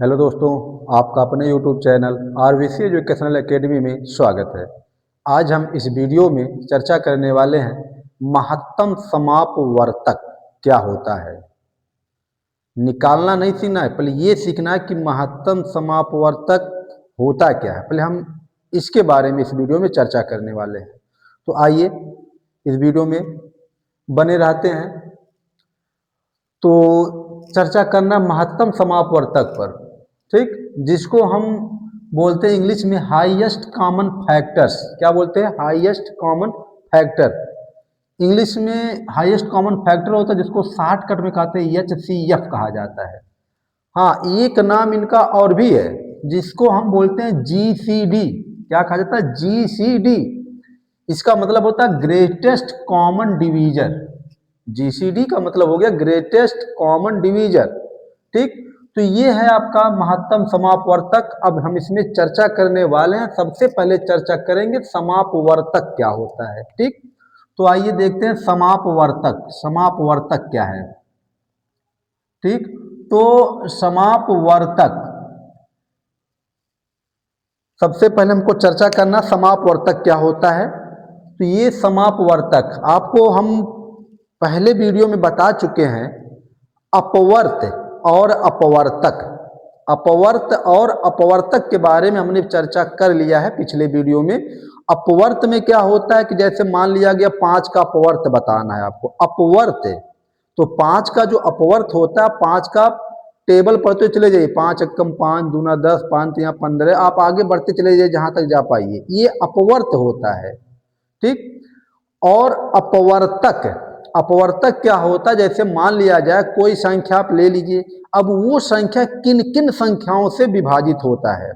Hello दोस्तों, आपका अपने YouTube channel RVC educational academy में स्वागत है। आज हम इस वीडियो में चर्चा करने वाले हैं महत्तम समापवर्तक क्या होता है। निकालना नहीं सीखना है, पहले ये सीखना है कि महत्तम समापवर्तक होता क्या है। पहले हम इसके बारे में इस वीडियो में चर्चा करने वाले हैं। तो आइए इस वीडियो में बने रहते हैं। तो चर्चा करना महत्तम समापवर्तक पर, ठीक, जिसको हम बोलते हैं इंग्लिश में हाईएस्ट कॉमन फैक्टर्स। क्या बोलते हैं? Highest common factor. इंग्लिश में हाईएस्ट कॉमन फैक्टर होता है जिसको शॉर्टकट में कहते हैं HCF कहा जाता है। हाँ, एक नाम इनका और भी है जिसको हम बोलते हैं GCD। क्या कहा जाता है? GCD। इसका मतलब होता है ग्रेटेस्ट कॉमन डिवीजर। GCD का मतलब हो गया ग्रेटेस्ट कॉमन डिवीजर। ठीक, तो ये है आपका महत्तम समापवर्तक। अब हम इसमें चर्चा करने वाले हैं। सबसे पहले चर्चा करेंगे समापवर्तक क्या होता है। ठीक, तो आइए देखते हैं समापवर्तक। समापवर्तक क्या है? ठीक, तो समापवर्तक, सबसे पहले हमको चर्चा करना समापवर्तक क्या होता है। तो ये समापवर्तक आपको हम पहले वीडियो में बता चुके हैं। अपवर्त और अपवर्तक, अपवर्त और अपवर्तक के बारे में हमने चर्चा कर लिया है पिछले वीडियो में। अपवर्त में क्या होता है कि जैसे मान लिया गया 5 का अपवर्त बताना है आपको। अपवर्त, तो 5 का जो अपवर्त होता है, 5 का टेबल पढ़ते चले जाइए। 5 एकम 5, दूना 10, 5 तिया 15, आप आगे बढ़ते चले जाइए जहां तक जा पाइए। ये अपवर्त होता है। ठीक, और अपवर्तक, अपवर्तक क्या होता है? जैसे मान लिया जाए कोई संख्या आप ले लीजिए। अब वो संख्या किन किन संख्याओं से विभाजित होता है,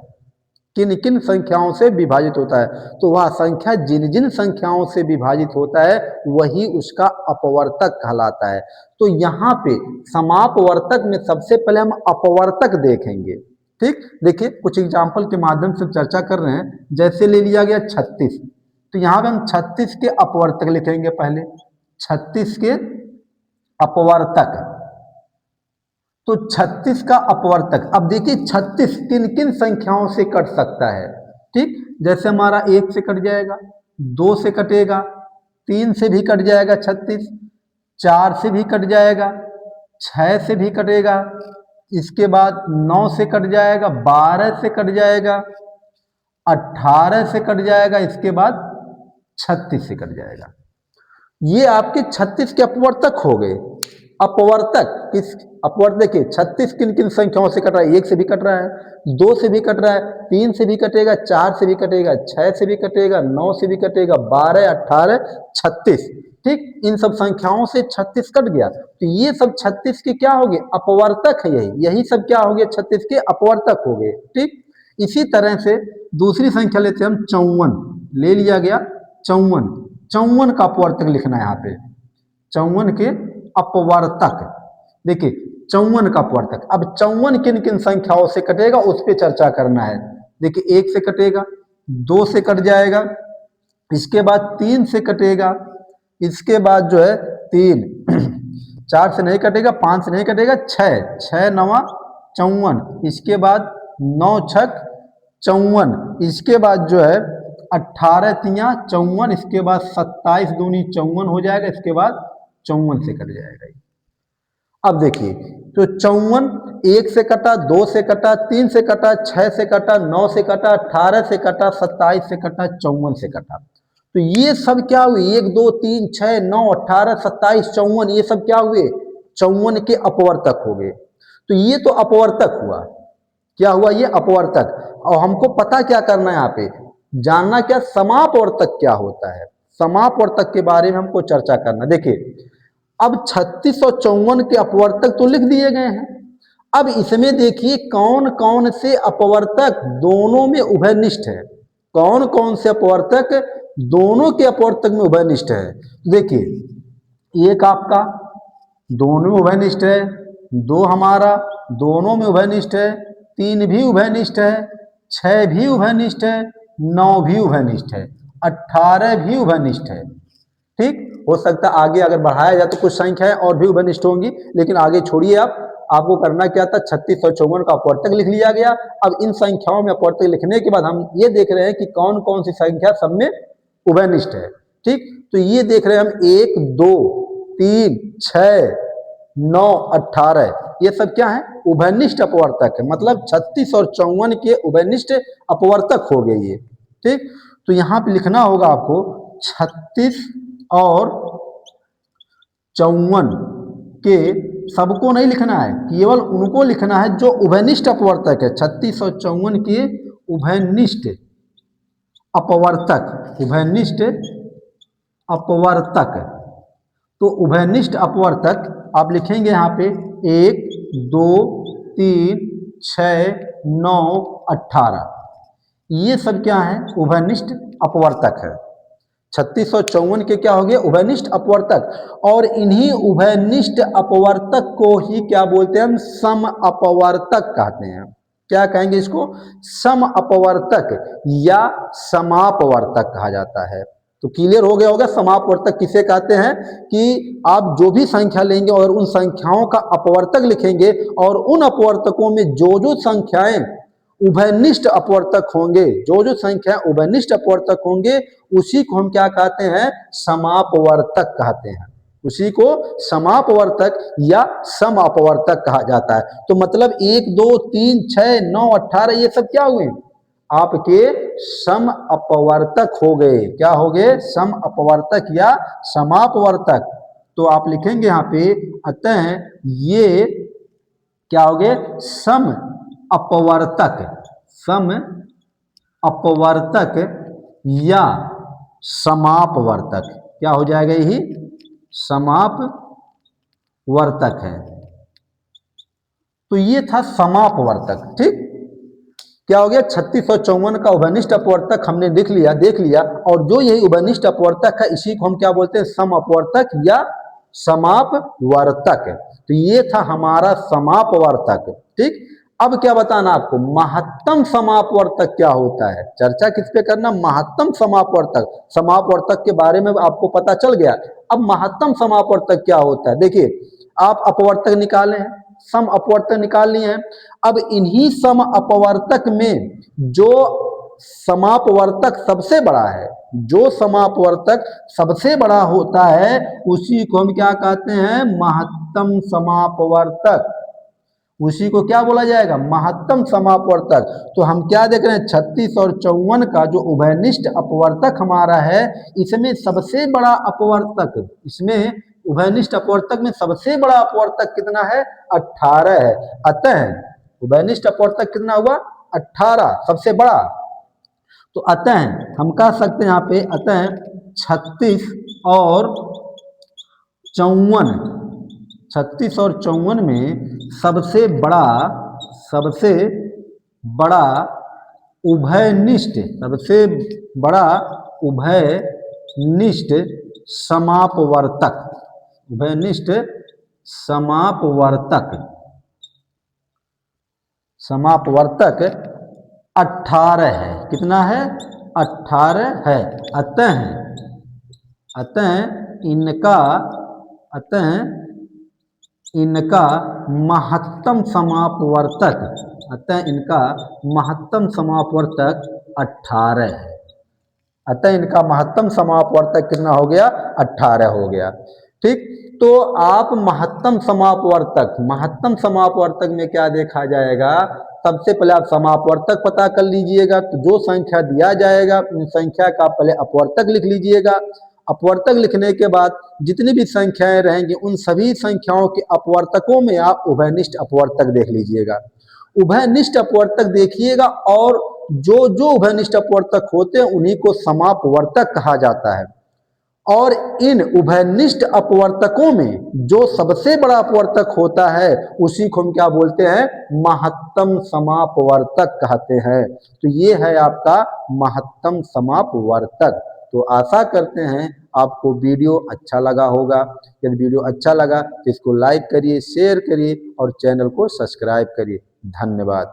किन किन संख्याओं से विभाजित होता है, तो वह संख्या जिन जिन संख्याओं से विभाजित होता है वही उसका अपवर्तक कहलाता है। तो यहाँ पे समापवर्तक में सबसे पहले हम अपवर्तक देखेंगे। ठीक, देखिए कुछ एग्जाम्पल के माध्यम से चर्चा कर रहे हैं। जैसे ले लिया गया 36, तो यहाँ पे हम 36 के अपवर्तक लिखेंगे। पहले 36 के अपवर्तक, तो 36 का अपवर्तक। अब देखिए 36 किन किन संख्याओं से कट सकता है। ठीक, जैसे हमारा 1 से कट जाएगा, 2 से कटेगा, 3 से भी कट जाएगा 36, 4 से भी कट जाएगा, 6 से भी कटेगा, इसके बाद 9 से कट जाएगा, 12 से कट जाएगा, 18 से कट जाएगा, इसके बाद 36 से कट जाएगा। ये आपके 36 के अपवर्तक हो गए। अपवर्तक किस अपवर्त? देखिए 36 किन किन संख्याओं से कट रहा है। 1 से भी कट रहा है, 2 से भी कट रहा है, 3 से भी कटेगा, 4 से भी कटेगा, 6 से भी कटेगा, 9 से भी कटेगा, 12, 18, 36। ठीक, इन सब संख्याओं से 36 कट गया। तो ये सब 36 के क्या हो गए? अपवर्तक है। यही सब क्या हो गए? 36 के अपवर्तक हो गए। ठीक, इसी तरह से दूसरी संख्या लेते हैं हम 54। ले लिया गया 54, 54 का अपवर्तक लिखना है यहाँ पे। 54 के अपवर्तक, देखिए 54 का अपवर्तक। अब 54 किन किन संख्याओं से कटेगा उस पर चर्चा करना है। देखिए 1 से कटेगा, 2 से कट जाएगा, इसके बाद 3 से कटेगा, इसके बाद जो है 3 4 से नहीं कटेगा, 5 से नहीं कटेगा, 6, 6 नवा 54, इसके बाद 9 छक 54, इसके बाद जो है 18 तिया 54, इसके बाद 27 दूनी 54 हो जाएगा, इसके बाद 54 से कट जाएगा। अब देखिए तो 54 1 से कटा, 2 से कटा, 3 से कटा, 6 से कटा, 9 से कटा, 18 से कटा, 27 से कटा, 54 से कटा। तो ये सब क्या हुए? 1 2 3 6 9 18 27 54, ये सब क्या हुए? 54 के अपवर्तक हो गए। तो ये तो अपवर्तक हुआ। क्या हुआ? ये अपवर्तक। और हमको पता क्या करना है यहाँ पे? जानना क्या समापवर्तक क्या होता है। समापवर्तक के बारे में हमको चर्चा करना। देखिए अब 36 और 54 के अपवर्तक तो लिख दिए गए हैं। अब इसमें देखिए कौन कौन से अपवर्तक दोनों में उभयनिष्ठ है। कौन कौन से अपवर्तक दोनों के अपवर्तक में उभयनिष्ठ है। देखिए एक आपका दोनों में उभयनिष्ठ है, 2 हमारा दोनों में उभयनिष्ठ है, 3 भी उभयनिष्ठ है, 6 भी उभयनिष्ठ है, 9 भी उभयनिष्ठ है, 18 भी उभयनिष्ठ है। ठीक, हो सकता है आगे अगर बढ़ाया जाए तो कुछ संख्याएं और भी उभयनिष्ठ होंगी, लेकिन आगे छोड़िए आप। आपको करना क्या था, 36 और 54 का अपवर्तक लिख लिया गया। अब इन संख्याओं में अपवर्तक लिखने के बाद हम ये देख रहे हैं कि कौन कौन सी संख्या सब में उभयनिष्ठ है। ठीक, तो ये देख रहे हैं हम 1, 2, 3, 6, 9, 18, ये सब क्या है, उभयनिष्ठ अपवर्तक है। मतलब 36 और 54 के उभयनिष्ठ अपवर्तक हो गए ये। ठीक, तो यहाँ पे लिखना होगा आपको 36 और 54 के सबको नहीं लिखना है, केवल उनको लिखना है जो उभयनिष्ठ अपवर्तक है। 36 और 54 के उभयनिष्ठ अपवर्तक, उभयनिष्ठ अपवर्तक। तो उभयनिष्ठ अपवर्तक आप लिखेंगे यहाँ पे 1, 2, 3, 6, 9, 18, ये सब क्या है, उभयनिष्ठ अपवर्तक है। 36 और 54 के क्या हो गए, उभयनिष्ठ अपवर्तक। और इन्हीं उभयनिष्ठ अपवर्तक को ही क्या बोलते हैं हम, सम अपवर्तक कहते हैं। क्या कहेंगे इसको, सम अपवर्तक या समापवर्तक कहा जाता है। तो क्लियर हो गया होगा समापवर्तक किसे कहते हैं, कि आप जो भी संख्या लेंगे और उन संख्याओं का अपवर्तक लिखेंगे और उन अपवर्तकों में जो जो संख्याएं उभयनिष्ठ अपवर्तक होंगे, जो जो संख्या उभयनिष्ठ अपवर्तक होंगे, उसी को हम क्या कहते हैं, समापवर्तक कहते हैं। उसी को समापवर्तक या सम अपवर्तक कहा जाता है। तो मतलब 1, 2, 3, 6, 9, 18 ये सब क्या हुए, आपके सम अपवर्तक हो गए। क्या हो गए, सम अपवर्तक या समापवर्तक। तो आप लिखेंगे यहाँ पे, अतः ये क्या हो गए, सम अपवर्तक, सम अपवर्तक या समापवर्तक। क्या हो जाएगा, यही समापवर्तक है। तो ये था समापवर्तक। ठीक, क्या हो गया, 36 और 54 का उभयनिष्ठ अपवर्तक हमने लिख लिया, देख लिया। और जो यही उभयनिष्ठ अपवर्तक है, इसी को हम क्या बोलते हैं, सम अपवर्तक या समापवर्तक। तो ये था हमारा समापवर्तक। ठीक, अब क्या बताना आपको, महत्तम समापवर्तक क्या होता है। चर्चा किस पे करना, महत्तम समापवर्तक। समापवर्तक के बारे में आपको पता चल गया। अब महत्तम समापवर्तक क्या होता है, देखिए आप अपवर्तक निकाले हैं, सम अपवर्तक निकाल लिए हैं। अब इन्हीं सम अपवर्तक में जो समापवर्तक सबसे बड़ा है, जो समापवर्तक सबसे बड़ा होता है, उसी को हम क्या कहते हैं, महत्तम समापवर्तक। उसी को क्या बोला जाएगा, महत्तम समापवर्तक। तो हम क्या देख रहे हैं, 36 और 54 का जो उभयनिष्ठ अपवर्तक हमारा है, इसमें सबसे बड़ा अपवर्तक, इसमें उभयनिष्ठ अपवर्तक में सबसे बड़ा अपवर्तक कितना है, 18 है। अतः उभयनिष्ठ अपवर्तक कितना हुआ, 18, सबसे बड़ा। तो अतः हम कह सकते हैं यहाँ पे, अतः 36 और 54, 36 और 54 में सबसे बड़ा उभयनिष्ठ, सबसे बड़ा उभयनिष्ठ समापवर्तक, उभयनिष्ठ समापवर्तक 18 है। कितना है, 18 है। अतः इनका महत्तम समापवर्तक, अतः इनका महत्तम समापवर्तक 18 है। अतः इनका महत्तम समापवर्तक कितना हो गया, 18 हो गया। ठीक, तो आप महत्तम समापवर्तक में क्या देखा जाएगा, सबसे पहले आप समापवर्तक पता कर लीजिएगा। तो जो संख्या दिया जाएगा उन संख्या का पहले अपवर्तक लिख लीजिएगा। अपवर्तक लिखने के बाद जितनी भी संख्याएं रहेंगी उन सभी संख्याओं के अपवर्तकों में आप उभयनिष्ठ अपवर्तक देख लीजिएगा। उभयनिष्ठ अपवर्तक देखिएगा, और जो जो उभयनिष्ठ अपवर्तक होते हैं उन्हीं को समापवर्तक कहा जाता है। और इन उभयनिष्ठ अपवर्तकों में जो सबसे बड़ा अपवर्तक होता है उसी को हम क्या बोलते हैं, महत्तम समापवर्तक कहते हैं। तो ये है आपका महत्तम समापवर्तक। तो आशा करते हैं आपको वीडियो अच्छा लगा होगा। यदि वीडियो अच्छा लगा तो इसको लाइक करिए, शेयर करिए और चैनल को सब्सक्राइब करिए। धन्यवाद।